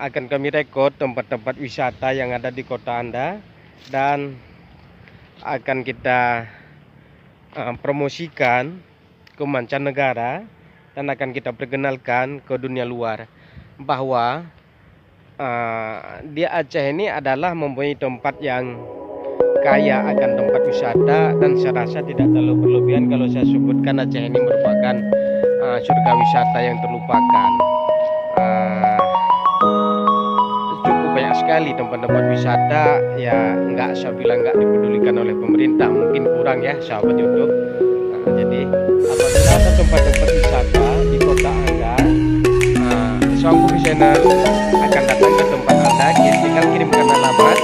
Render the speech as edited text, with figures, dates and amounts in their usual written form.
akan kami rekod tempat-tempat wisata yang ada di kota Anda, dan akan kita promosikan ke mancanegara, dan akan kita perkenalkan ke dunia luar bahwa di Aceh ini adalah mempunyai tempat yang kaya akan tempat wisata, dan saya rasa tidak terlalu berlebihan kalau saya sebutkan Aceh ini merupakan surga wisata yang terlupakan. Cukup banyak sekali tempat-tempat wisata ya, saya bilang nggak dipedulikan oleh pemerintah, mungkin kurang ya sahabat YouTube. Jadi apabila ada tempat-tempat wisata di kota Anda, Songku Channel akan datang ke tempat Anda, tinggal kirimkan alamat